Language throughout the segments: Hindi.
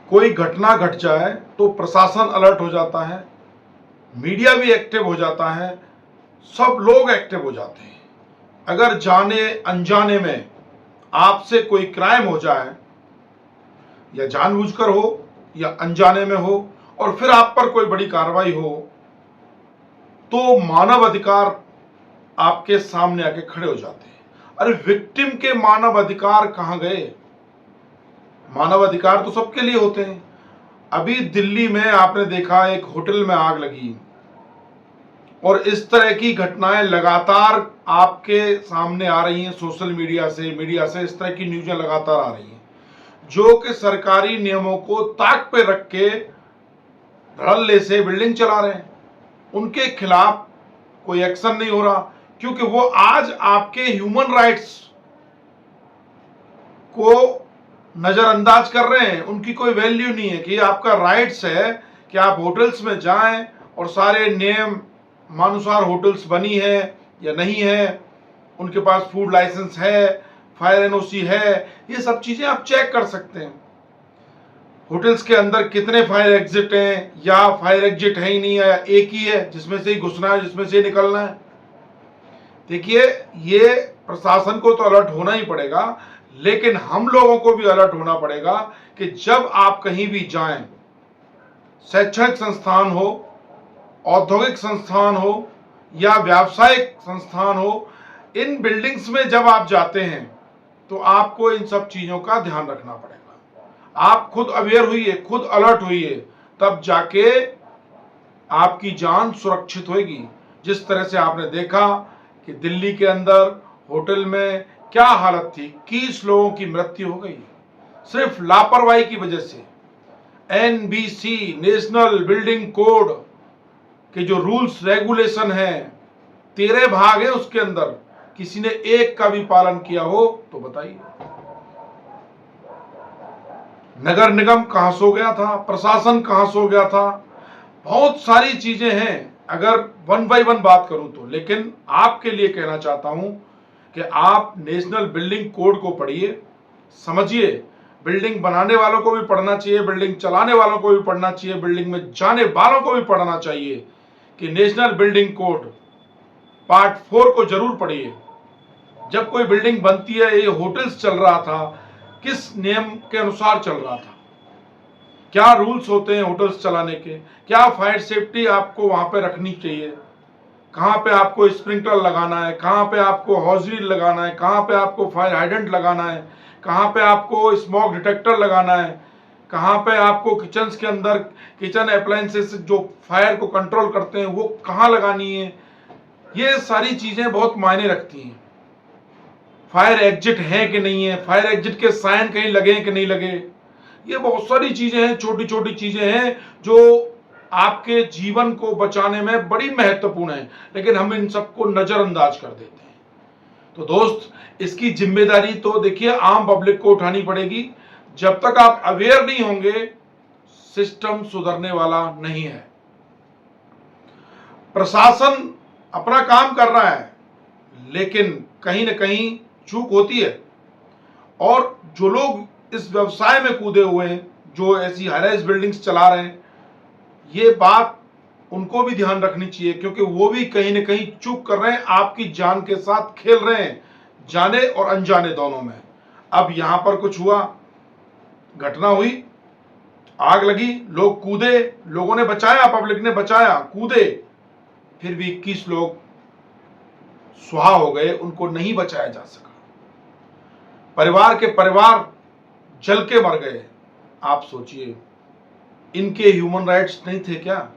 कोई घटना घट जाए तो प्रशासन अलर्ट हो जाता है, मीडिया भी एक्टिव हो जाता है, सब लोग एक्टिव हो जाते हैं। अगर जाने अनजाने में आपसे कोई क्राइम हो जाए, या जानबूझकर हो या अनजाने में हो, और फिर आप पर कोई बड़ी कार्रवाई हो, तो मानव अधिकार आपके सामने आके खड़े हो जाते हैं। अरे विक्टिम के मानव अधिकार कहां गए? मानव अधिकार तो सबके लिए होते हैं। अभी दिल्ली में आपने देखा, एक होटल में आग लगी, और इस तरह की घटनाएं लगातार आपके सामने आ रही हैं। सोशल मीडिया से इस तरह की न्यूज़ें लगातार आ रही हैं, जो कि सरकारी नियमों को ताक पे रख के धड़ल्ले से बिल्डिंग चला रहे हैं। उनके खिलाफ कोई एक्शन नहीं हो रहा, क्योंकि वो आज आपके ह्यूमन राइट्स को नजरअंदाज कर रहे हैं। उनकी कोई वैल्यू नहीं है कि आपका राइट्स है कि आप होटल्स में जाएं और सारे नियम मानुसार होटल्स बनी है या नहीं है, उनके पास फूड लाइसेंस है, फायर एनओसी है, ये सब चीजें आप चेक कर सकते हैं। होटल्स के अंदर कितने फायर एग्जिट हैं, या फायर एग्जिट है ही नहीं है, एक ही है जिसमें से ही घुसना है, जिसमें से निकलना है। देखिए, ये प्रशासन को तो अलर्ट होना ही पड़ेगा, लेकिन हम लोगों को भी अलर्ट होना पड़ेगा कि जब आप कहीं भी जाएं, शैक्षणिक संस्थान हो, औद्योगिक संस्थान हो या व्यावसायिक संस्थान हो, इन बिल्डिंग्स में जब आप जाते हैं तो आपको इन सब चीजों का ध्यान रखना पड़ेगा। आप खुद अवेयर हुई है, खुद अलर्ट हुई है, तब जाके आपकी जान सुरक्षित होगी। जिस तरह से आपने देखा कि दिल्ली के अंदर होटल में क्या हालत थी, 21 लोगों की मृत्यु हो गई सिर्फ लापरवाही की वजह से। एनबीसी, नेशनल बिल्डिंग कोड के जो रूल्स रेगुलेशन है, 13 भाग है उसके अंदर, किसी ने एक का भी पालन किया हो तो बताइए। नगर निगम कहां सो गया था, प्रशासन कहां सो गया था, बहुत सारी चीजें हैं अगर वन बाय वन बात करूं तो। लेकिन आपके लिए कहना चाहता हूं कि आप नेशनल बिल्डिंग कोड को पढ़िए, समझिए। बिल्डिंग बनाने वालों को भी पढ़ना चाहिए, बिल्डिंग चलाने वालों को भी पढ़ना चाहिए, बिल्डिंग में जाने वालों को भी पढ़ना चाहिए कि नेशनल बिल्डिंग कोड पार्ट 4 को जरूर पढ़िए। जब कोई बिल्डिंग बनती है, ये होटल्स चल रहा था, किस नियम के अनुसार चल रहा था, क्या रूल्स होते हैं होटल्स चलाने के, क्या फायर सेफ्टी आपको वहां पे रखनी चाहिए, कहां पे आपको स्प्रिंकलर लगाना है, कहां पे आपको हॉज़री लगाना है, कहां पे आपको फायर हाइडेंट लगाना है, कहां पे आपको स्मोक डिटेक्टर लगाना है, कहां पे आपको किचन के अंदर किचन अप्लायंसेस जो फायर को कंट्रोल करते हैं वो कहां लगानी है। ये सारी चीजें बहुत मायने रखती हैं। फायर एग्जिट है कि नहीं है, फायर एग्जिट के साइन कहीं लगे हैं कि नहीं लगे, ये बहुत सारी चीजें हैं, छोटी छोटी चीजें हैं जो आपके जीवन को बचाने में बड़ी महत्वपूर्ण है, लेकिन हम इन सबको नजरअंदाज कर देते हैं। तो दोस्त, इसकी जिम्मेदारी तो देखिए आम पब्लिक को उठानी पड़ेगी। जब तक आप अवेयर नहीं होंगे, सिस्टम सुधरने वाला नहीं है। प्रशासन अपना काम कर रहा है, लेकिन कहीं ना कहीं चूक होती है, और जो लोग इस व्यवसाय में कूदे हुए हैं, जो ऐसी हाई-राइज बिल्डिंग्स चला रहे हैं, ये बात उनको भी ध्यान रखनी चाहिए, क्योंकि वो भी कहीं ना कहीं चूक कर रहे हैं, आपकी जान के साथ खेल रहे हैं, जाने और अनजाने दोनों में। अब यहां पर कुछ हुआ, घटना हुई, आग लगी, लोग कूदे, लोगों ने बचाया, पब्लिक ने बचाया, कूदे, फिर भी 21 लोग सुहा हो गए, उनको नहीं बचाया जा सका। परिवार के परिवार जल के मर गए। आप सोचिए, इनके ह्यूमन राइट्स नहीं थे क्या?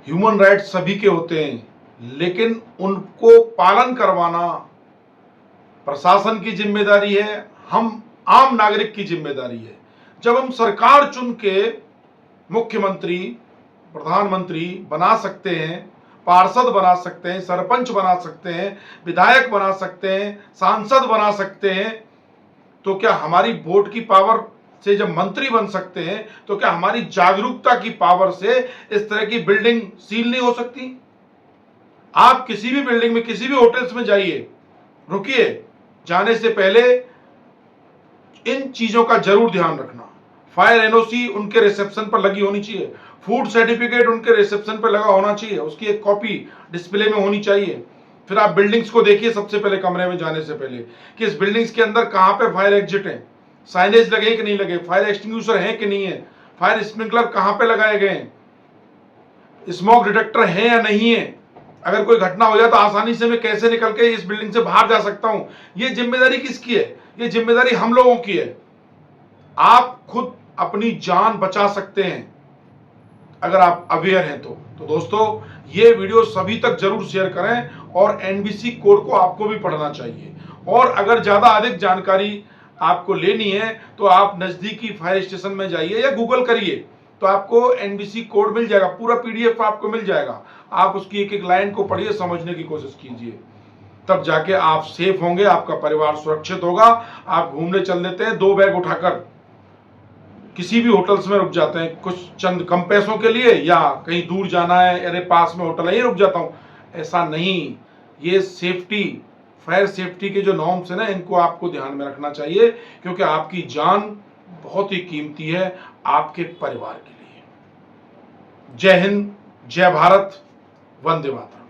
ह्यूमन राइट्स सभी के होते हैं, लेकिन उनको पालन करवाना प्रशासन की जिम्मेदारी है, हम आम नागरिक की जिम्मेदारी है। जब हम सरकार चुन के मुख्यमंत्री, प्रधानमंत्री बना सकते हैं, पार्षद बना सकते हैं, सरपंच बना सकते हैं, विधायक बना सकते हैं, सांसद बना सकते हैं, तो क्या हमारी वोट की पावर से जब मंत्री बन सकते हैं, तो क्या हमारी जागरूकता की पावर से इस तरह की बिल्डिंग सील नहीं हो सकती? आप किसी भी बिल्डिंग में, किसी भी होटल्स में जाइए, रुकिए, जाने से पहले इन चीजों का जरूर ध्यान रखना। फायर एनओसी उनके रिसेप्शन पर लगी होनी चाहिए, फूड सर्टिफिकेट उनके रिसेप्शन पर लगा होना चाहिए, उसकी एक कॉपी डिस्प्ले में होनी चाहिए। फिर आप बिल्डिंग्स को देखिए सबसे पहले कमरे में जाने से पहले कि इस बिल्डिंग्स के अंदर कहां पे फायर एग्जिट है, साइनेज लगे कि नहीं लगे, फायर एक्सटिंग्विशर है कि नहीं है, फायर स्प्रिंकलर कहां पे लगाए गए हैं, स्मोक डिटेक्टर है या नहीं है, अगर कोई घटना हो जाए तो आसानी से मैं कैसे निकल के इस बिल्डिंग से बाहर जा सकता हूं। ये जिम्मेदारी किसकी है? ये जिम्मेदारी हम लोगों की है। आप खुद अपनी जान बचा सकते हैं अगर आप अवेयर हैं तो दोस्तों ये वीडियो सभी तक जरूर शेयर करें और एनबीसी कोड को आपको भी पढ़ना चाहिए। और अगर ज्यादा अधिक जानकारी आपको लेनी है तो आप नजदीकी फायर स्टेशन में जाइए या गूगल करिए, तो आपको एनबीसी कोड मिल जाएगा, पूरा पीडीएफ आपको मिल जाएगा। आप उसकी एक एक लाइन को पढ़िए, समझने की कोशिश कीजिए, तब जाके आप सेफ होंगे, आपका परिवार सुरक्षित होगा। आप घूमने चल देते हैं 2 बैग उठाकर, किसी भी होटल्स में रुक जाते हैं कुछ चंद कम पैसों के लिए, या कहीं दूर जाना है, अरे पास में होटल है ये रुक जाता हूं, ऐसा नहीं। ये सेफ्टी, फायर सेफ्टी के जो नॉर्म्स है ना, इनको आपको ध्यान में रखना चाहिए, क्योंकि आपकी जान बहुत ही कीमती है आपके परिवार के लिए। जय हिंद, जय भारत, वंदे मातरम।